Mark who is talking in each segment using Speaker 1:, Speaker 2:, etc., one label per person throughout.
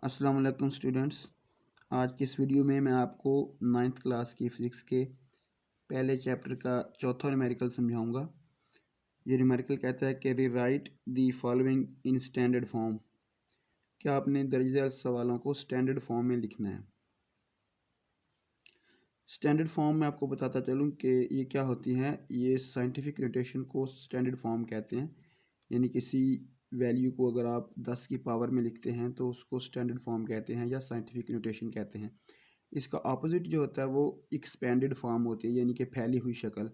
Speaker 1: अस्सलाम वालेकुम स्टूडेंट्स। आज की इस वीडियो में मैं आपको 9th क्लास की फ़िज़िक्स के पहले चैप्टर का चौथा न्यूमेरिकल समझाऊंगा। ये न्यूमेरिकल कहता है कि rewrite the following in standard form. क्या आपने दर्ज सवालों को स्टैंडर्ड फॉर्म में लिखना है। स्टैंडर्ड फॉर्म में आपको बताता चलूँ कि ये क्या होती हैं। ये साइंटिफिक नोटेशन को स्टैंडर्ड फॉर्म कहते हैं। यानी किसी वैल्यू को अगर आप 10 की पावर में लिखते हैं तो उसको स्टैंडर्ड फॉर्म कहते हैं या साइंटिफिक नोटेशन कहते हैं। इसका ऑपोजिट जो होता है वो एक्सपेंडेड फॉर्म होती है, यानी कि फैली हुई शक्ल।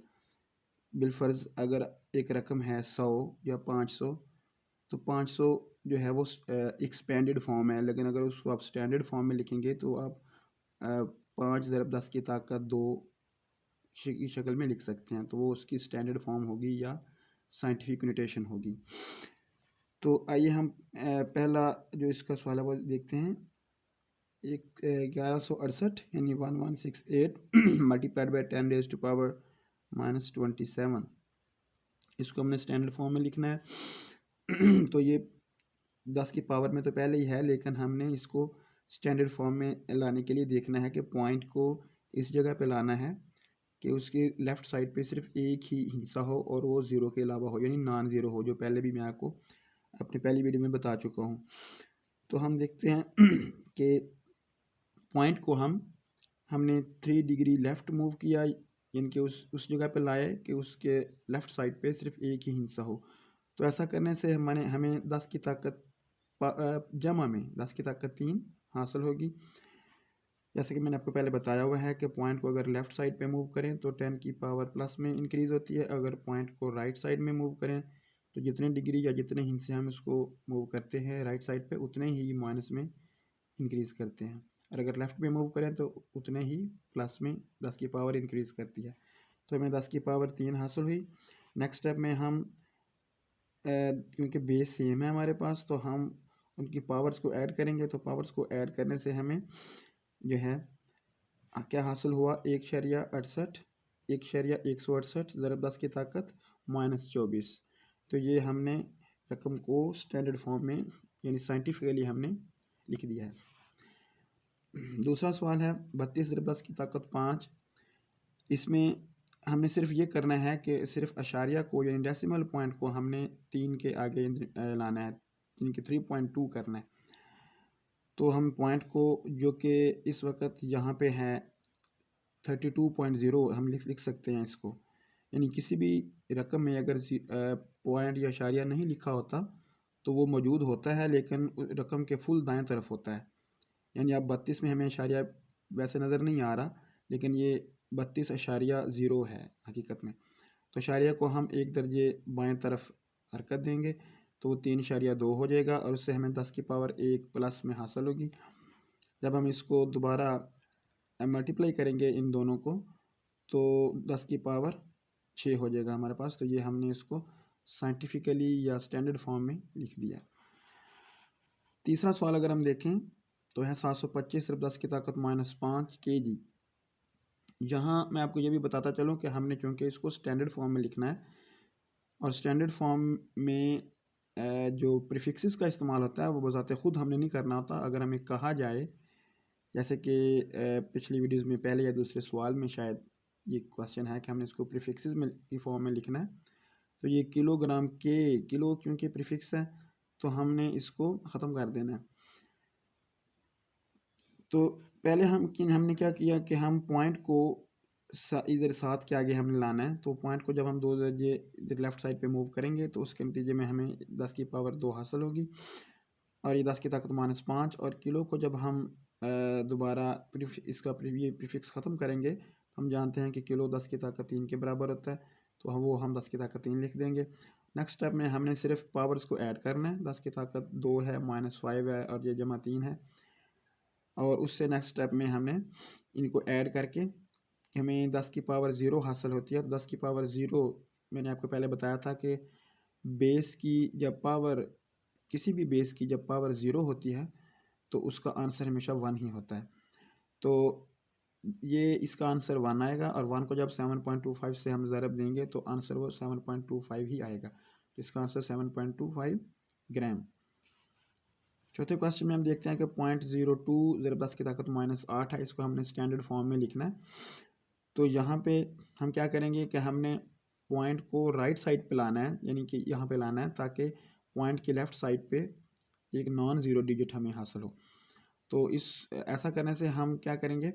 Speaker 1: बिलफर्ज अगर एक रकम है 100 या 500, तो 500 जो है वो एक्सपेंडेड फॉर्म है। लेकिन अगर उसको आप स्टैंडर्ड फॉर्म में लिखेंगे तो आप 5 × 10 की ताकत 2 की शक्ल में लिख सकते हैं, तो वो उसकी स्टैंडर्ड फॉर्म होगी या साइंटिफिक नोटेशन होगी। तो आइए हम पहला जो इसका सवाल है वो देखते हैं। 1168 यानी 1168 मल्टीप्लाइड बाई 10⁻⁻⁻27, इसको हमने स्टैंडर्ड फॉर्म में लिखना है। तो ये 10 की पावर में तो पहले ही है, लेकिन हमने इसको स्टैंडर्ड फॉर्म में लाने के लिए देखना है कि पॉइंट को इस जगह पे लाना है कि उसके लेफ़्ट साइड पे सिर्फ एक ही हिस्सा हो और वो ज़ीरो के अलावा हो, यानी नॉन ज़ीरो हो, जो पहले भी मैं आपको अपनी पहली वीडियो में बता चुका हूँ। तो हम देखते हैं कि पॉइंट को हमने 3 डिग्री लेफ़्ट मूव किया, यानी कि उस जगह पे लाए कि उसके लेफ़्ट साइड पे सिर्फ एक ही हिस्सा हो। तो ऐसा करने से हमें 10 की ताकत जमा में 10 की ताकत 3 हासिल होगी। जैसे कि मैंने आपको पहले बताया हुआ है कि पॉइंट को अगर लेफ़्ट साइड पे मूव करें तो 10 की पावर प्लस में इंक्रीज़ होती है। अगर पॉइंट को राइट साइड में मूव करें तो जितने डिग्री या जितने हिस्से हम इसको मूव करते हैं राइट साइड पे, उतने ही माइनस में इंक्रीज़ करते हैं। और अगर लेफ़्ट में मूव करें तो उतने ही प्लस में 10 की पावर इंक्रीज़ करती है। तो हमें 10 की पावर 3 हासिल हुई। नेक्स्ट स्टेप में हम क्योंकि बेस सेम है हमारे पास, तो हम उनकी पावर्स को ऐड करेंगे। तो पावर्स को ऐड करने से हमें जो है क्या हासिल हुआ, 1.68 1.168 ज़रब 10 की ताकत -24। तो ये हमने रकम को स्टैंडर्ड फॉर्म में यानी साइंटिफिकली हमने लिख दिया है। दूसरा सवाल है 32 ज़रब 10 की ताकत 5। इसमें हमने सिर्फ ये करना है कि सिर्फ अशारिया को यानी डेसिमल पॉइंट को हमने 3 के आगे लाना है, यानी कि 3.2 करना है। तो हम पॉइंट को जो कि इस वक्त यहाँ पे है 32.0 हम लिख सकते हैं इसको। यानी किसी भी रकम में अगर पॉइंट या अशारिया नहीं लिखा होता तो वो मौजूद होता है, लेकिन रकम के फुल दाएं तरफ होता है। यानी अब 32 में हमें अशारिया वैसे नज़र नहीं आ रहा, लेकिन ये 32.0 है हकीकत में। तो अशारिया को हम एक दर्जे बाएं तरफ हरकत देंगे तो वो 3.2 हो जाएगा और उससे हमें 10 की पावर 1 प्लस में हासिल होगी। जब हम इसको दोबारा मल्टीप्लाई करेंगे इन दोनों को तो 10 की पावर 6 हो जाएगा हमारे पास। तो ये हमने इसको साइंटिफिकली या स्टैंडर्ड फॉर्म में लिख दिया। तीसरा सवाल अगर हम देखें तो है 725 / 10 की ताकत -5 kg। यहाँ मैं आपको ये भी बताता चलूँ कि हमने चूँकि इसको स्टैंडर्ड फॉर्म में लिखना है और स्टैंडर्ड फॉर्म में जो प्रीफिक्सेस का इस्तेमाल होता है वो बज़ाते ख़ुद हमने नहीं करना होता। अगर हमें कहा जाए, जैसे कि पिछली वीडियोज़ में पहले या दूसरे सवाल में शायद ये क्वेश्चन है कि हमने इसको प्रीफिक्सेस में की फॉर्म में लिखना है, तो ये किलोग्राम के किलो क्योंकि प्रीफिक्स है तो हमने इसको ख़त्म कर देना है। तो पहले हमने क्या किया कि हम पॉइंट को इधर 7 के आगे हमने लाना है। तो पॉइंट को जब हम 2 दर्जे इधर लेफ़्ट साइड पे मूव करेंगे तो उसके नतीजे में हमें 10 की पावर 2 हासिल होगी और ये 10 की ताकत -5। और किलो को जब हम दोबारा इसका ये प्रीफिक्स ख़त्म करेंगे, हम जानते हैं कि किलो 10 की ताकत 3 के बराबर होता है, तो वो हम 10 की ताकत 3 लिख देंगे। नेक्स्ट स्टेप में हमने सिर्फ पावर्स को ऐड करना है। 10 की ताकत 2 है, -5 है और ये जमा 3 है। और उससे नेक्स्ट स्टेप में हमने इनको ऐड करके हमें 10 की पावर 0 हासिल होती है। 10 की पावर 0 मैंने आपको पहले बताया था कि बेस की जब पावर किसी भी बेस की जब पावर 0 होती है तो उसका आंसर हमेशा 1 ही होता है। तो ये इसका आंसर 1 आएगा और 1 को जब 7.25 से हम ज़रब देंगे तो आंसर वो 7.25 ही आएगा। तो इसका आंसर 7.25 ग्राम। चौथे क्वेश्चन में हम देखते हैं कि 0.02 ज़रब 10 की ताकत -8 है, इसको हमने स्टैंडर्ड फॉर्म में लिखना है। तो यहाँ पे हम क्या करेंगे कि हमने पॉइंट को राइट साइड पे लाना है, यानी कि यहाँ पे लाना है ताकि पॉइंट के लेफ़्ट साइड पे एक नॉन ज़ीरो डिजिट हमें हासिल हो। तो इस ऐसा करने से हम क्या करेंगे,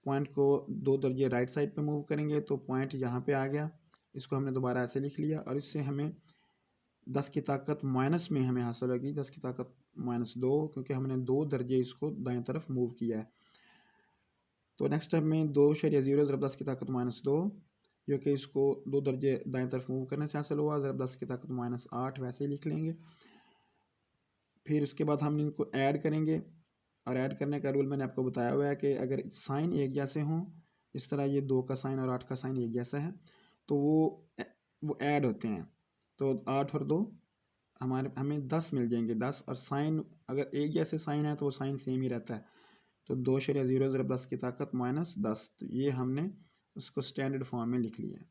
Speaker 1: पॉइंट को 2 दर्जे राइट साइड पे मूव करेंगे तो पॉइंट यहाँ पे आ गया। इसको हमने दोबारा ऐसे लिख लिया और इससे हमें 10 की ताकत माइनस में हमें हासिल होगी 10 की ताकत -2, क्योंकि हमने 2 दर्जे इसको दाएं तरफ मूव किया है। तो नेक्स्ट स्टेप में 2.0 ज़रब 10 की ताकत -2, जो कि इसको 2 दर्जे दाएं तरफ मूव करने से हासिल हुआ, ज़रब 10 की ताकत -8 वैसे ही लिख लेंगे। फिर उसके बाद हम इनको ऐड करेंगे, और ऐड करने का रूल मैंने आपको बताया हुआ है कि अगर साइन एक जैसे हों, इस तरह ये 2 का साइन और 8 का साइन एक जैसा है, तो वो ऐड होते हैं। तो 8 और 2 हमें 10 मिल जाएंगे, 10, और साइन अगर एक जैसे साइन है तो वो साइन सेम ही रहता है। तो 2.0 ज़रब 10 की ताकत -10, तो ये हमने उसको स्टैंडर्ड फॉर्म में लिख लिया है।